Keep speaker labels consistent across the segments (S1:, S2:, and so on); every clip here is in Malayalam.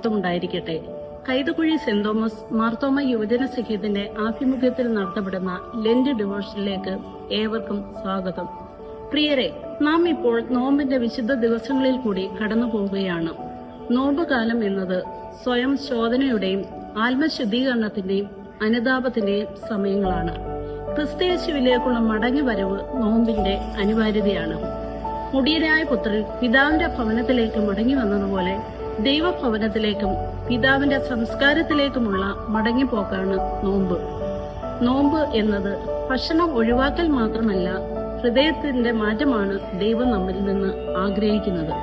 S1: മഹത്വം ഉണ്ടായിരിക്കട്ടെ. കൈതക്കുഴി സെന്റ് തോമസ് മാർത്തോമ യുവജന സഖ്യത്തിന്റെ ആഭിമുഖ്യത്തിൽ നടത്തപ്പെടുന്ന ലെന്റ് ഡിവോഷനിലേക്ക് ഏവർക്കും സ്വാഗതം. പ്രിയരെ, നാം ഇപ്പോൾ നോമ്പിന്റെ വിശുദ്ധ ദിവസങ്ങളിൽ കൂടി കടന്നു പോവുകയാണ്. നോമ്പ് കാലം എന്നത് സ്വയം ശോധനയുടെയും ആത്മശുദ്ധീകരണത്തിന്റെയും അനുതാപത്തിന്റെയും സമയങ്ങളാണ്. ക്രിസ്തയേശുവിലേക്കുള്ള മടങ്ങി വരവ് നോമ്പിന്റെ അനിവാര്യതയാണ്. മുടിയനായ പുത്രൻ പിതാവിന്റെ ഭവനത്തിലേക്ക് മടങ്ങി വന്നതുപോലെ ദൈവഭവനത്തിലേക്കും പിതാവിന്റെ സംസ്കാരത്തിലേക്കുമുള്ള മടങ്ങിപ്പോക്കാണ് നോമ്പ്. നോമ്പ് എന്നത് ഭക്ഷണം ഒഴിവാക്കൽ മാത്രമല്ല, ഹൃദയത്തിന്റെ മാറ്റമാണ് ദൈവം നമ്മിൽ നിന്ന് ആഗ്രഹിക്കുന്നത്.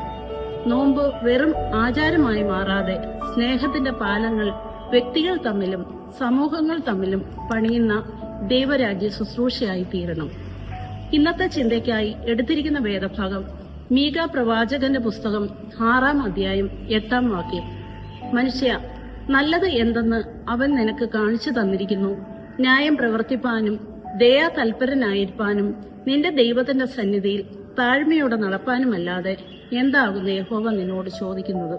S1: നോമ്പ് വെറും ആചാരമായി മാറാതെ സ്നേഹത്തിന്റെ പാലങ്ങൾ വ്യക്തികൾ തമ്മിലും സമൂഹങ്ങൾ തമ്മിലും പണിയുന്ന ദൈവരാജ്യ ശുശ്രൂഷയായി തീരണം. ഇന്നത്തെ ചിന്തയ്ക്കായി എടുത്തിരിക്കുന്ന വേദഭാഗം മീക പ്രവാചകന്റെ പുസ്തകം 6-ാം അധ്യായം 8-ാം വാക്യം. മനുഷ്യ, നല്ലത് എന്തെന്ന് അവൻ നിനക്ക് കാണിച്ചു തന്നിരിക്കുന്നു. ന്യായം പ്രവർത്തിപ്പാനും ദയാ തൽപരനായിരിക്കാനും നിന്റെ ദൈവത്തിന്റെ സന്നിധിയിൽ താഴ്മയോടെ നടപ്പാനുമല്ലാതെ എന്താകുന്നു യഹോവ നിന്നോട് ചോദിക്കുന്നത്?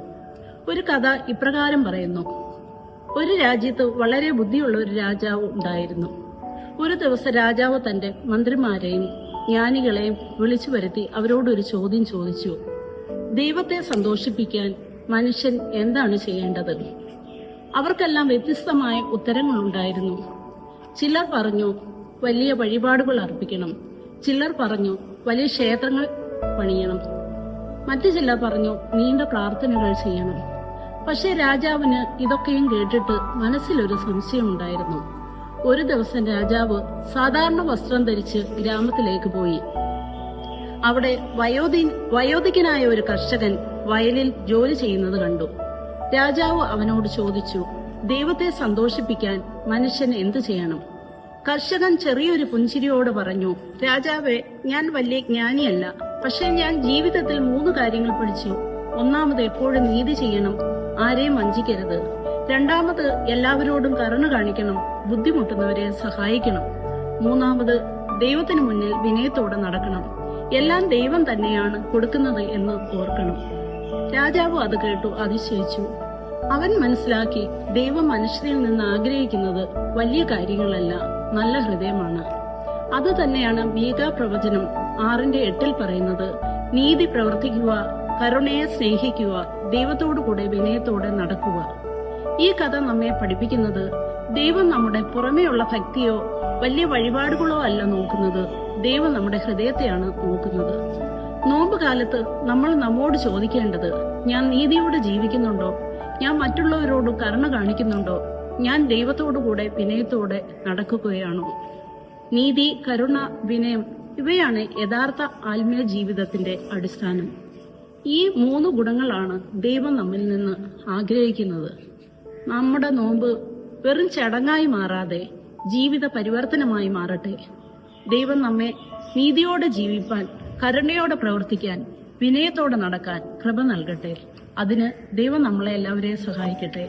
S1: ഒരു കഥ ഇപ്രകാരം പറയുന്നു. ഒരു രാജ്യത്ത് വളരെ ബുദ്ധിയുള്ള ഒരു രാജാവ് ഉണ്ടായിരുന്നു. ഒരു ദിവസം രാജാവ് തന്റെ മന്ത്രിമാരെയും ജ്ഞാനികളെയും വിളിച്ചു വരുത്തി അവരോടൊരു ചോദ്യം ചോദിച്ചു. ദൈവത്തെ സന്തോഷിപ്പിക്കാൻ മനുഷ്യൻ എന്താണ് ചെയ്യേണ്ടത്? അവർക്കെല്ലാം വ്യത്യസ്തമായ ഉത്തരങ്ങളുണ്ടായിരുന്നു. ചിലർ പറഞ്ഞു വലിയ വഴിപാടുകൾ അർപ്പിക്കണം. ചിലർ പറഞ്ഞു വലിയ ക്ഷേത്രങ്ങൾ പണിയണം. മറ്റു ചിലർ പറഞ്ഞു നീണ്ട പ്രാർത്ഥനകൾ ചെയ്യണം. പക്ഷെ രാജാവിന് ഇതൊക്കെയും കേട്ടിട്ട് മനസ്സിലൊരു സംശയമുണ്ടായിരുന്നു. ഒരു ദിവസം രാജാവ് സാധാരണ വസ്ത്രം ധരിച്ച് ഗ്രാമത്തിലേക്ക് പോയി. അവിടെ വയോധികനായ ഒരു കർഷകൻ വയലിൽ ജോലി ചെയ്യുന്നത് കണ്ടു. രാജാവ് അവനോട് ചോദിച്ചു, ദൈവത്തെ സന്തോഷിപ്പിക്കാൻ മനുഷ്യൻ എന്തു ചെയ്യണം? കർഷകൻ ചെറിയൊരു പുഞ്ചിരിയോട് പറഞ്ഞു, രാജാവേ, ഞാൻ വലിയ ജ്ഞാനിയല്ല. പക്ഷെ ഞാൻ ജീവിതത്തിൽ 3 കാര്യങ്ങൾ പഠിച്ചു. ഒന്നാമത് എപ്പോഴും നീതി ചെയ്യണം, ആരെയും വഞ്ചിക്കരുത്. രണ്ടാമത് എല്ലാവരോടും കരുണ കാണിക്കണം, ബുദ്ധിമുട്ടുന്നവരെ സഹായിക്കണം. മൂന്നാമത് ദൈവത്തിനു മുന്നിൽ വിനയത്തോടെ നടക്കണം. എല്ലാം ദൈവം തന്നെയാണ് കൊടുക്കുന്നത് എന്ന് ഓർക്കണം. രാജാവ് അത് കേട്ടു അതിശയിച്ചു. അവൻ മനസ്സിലാക്കി, ദൈവം മനുഷ്യരിൽ നിന്ന് ആഗ്രഹിക്കുന്നത് വലിയ കാര്യങ്ങളല്ല, നല്ല ഹൃദയമാണ്. അത് തന്നെയാണ് മീക പ്രവചനം 6:8 പറയുന്നത്. നീതി പ്രവർത്തിക്കുക, കരുണയെ സ്നേഹിക്കുക, ദൈവത്തോടു കൂടെ വിനയത്തോടെ നടക്കുക. ഈ കഥ നമ്മെ പഠിപ്പിക്കുന്നത് ദൈവം നമ്മുടെ പുറമേയുള്ള ഭക്തിയോ വലിയ വഴിപാടുകളോ അല്ല നോക്കുന്നത്, ദൈവം നമ്മുടെ ഹൃദയത്തെയാണ് നോക്കുന്നത്. നോമ്പ് കാലത്ത് നമ്മൾ നമ്മോട് ചോദിക്കേണ്ടത്, ഞാൻ നീതിയോടെ ജീവിക്കുന്നുണ്ടോ? ഞാൻ മറ്റുള്ളവരോട് കരുണ കാണിക്കുന്നുണ്ടോ? ഞാൻ ദൈവത്തോടുകൂടെ വിനയത്തോടെ നടക്കുകയാണോ? നീതി, കരുണ, വിനയം ഇവയാണ് യഥാർത്ഥ ആത്മീയ ജീവിതത്തിന്റെ അടിസ്ഥാനം. ഈ 3 ഗുണങ്ങളാണ് ദൈവം നമ്മിൽ നിന്ന് ആഗ്രഹിക്കുന്നത്. നമ്മുടെ നോമ്പ് വെറും ചടങ്ങായി മാറാതെ ജീവിത പരിവർത്തനമായി മാറട്ടെ. ദൈവം നമ്മെ നീതിയോടെ ജീവിപ്പാൻ, കരുണയോടെ പ്രവർത്തിക്കാൻ, വിനയത്തോടെ നടക്കാൻ കൃപ നൽകട്ടെ. അതിന് ദൈവം നമ്മളെ എല്ലാവരെയും സഹായിക്കട്ടെ.